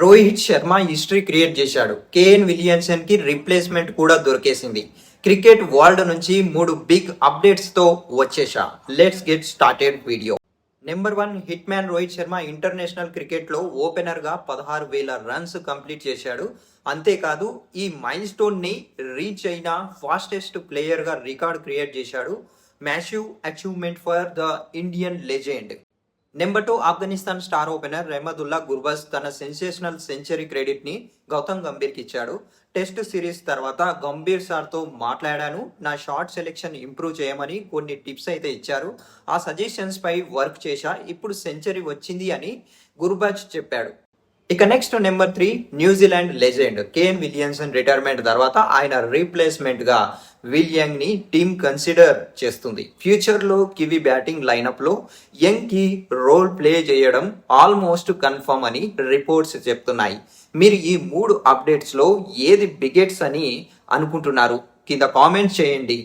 Rohit Sharma history create చేశాడు. KN Williamson కి replacement కూడా దొరికేసింది. క్రికెట్ వరల్డ్ నుంచి 3 బిగ్ అప్డేట్స్ తో వచ్చేసా. Let's get started video. Number 1, hit man Rohit Sharma international cricket లో ఓపెనర్ గా 16,000 రన్స్ కంప్లీట్ చేశాడు. అంతేకాదు ఈ మైల్ స్టోన్ ని రీచ్ అయిన ఫాస్టెస్ట్ ప్లేయర్ గా రికార్డ్ క్రియేట్ చేశాడు. Massive achievement for the Indian legend. Number 2, Afghanistan star opener Rahmanullah Gurbaz తన సెన్సేషనల్ సెంచరీ క్రెడిట్ ని గౌతమ్ గంభీర్కి ఇచ్చాడు. టెస్ట్ సిరీస్ తర్వాత గంభీర్ సార్తో మాట్లాడాను, నా షార్ట్ సెలెక్షన్ ఇంప్రూవ్ చేయమని కొన్ని టిప్స్ అయితే ఇచ్చారు. ఆ సజెషన్స్ పై వర్క్ చేశా, ఇప్పుడు సెంచరీ వచ్చింది అని గుర్బజ్ చెప్పాడు. ఇక next number 3, New Zealand legend Kane Williamson retirement తర్వాత ఆయన రీప్లేస్మెంట్ గా విలియంగ్ ని టీమ్ కన్సిడర్ చేస్తుంది. ఫ్యూచర్ లో కివి బ్యాటింగ్ లైనప్ లో యంగ్ కి రోల్ ప్లే చేయడం ఆల్మోస్ట్ కన్ఫర్మ్ అని రిపోర్ట్స్ చెప్తున్నాయి. మీరు ఈ 3 అప్డేట్స్ లో ఏది బిగ్గెస్ట్ అని అనుకుంటున్నారు? కింద కామెంట్స్ చేయండి.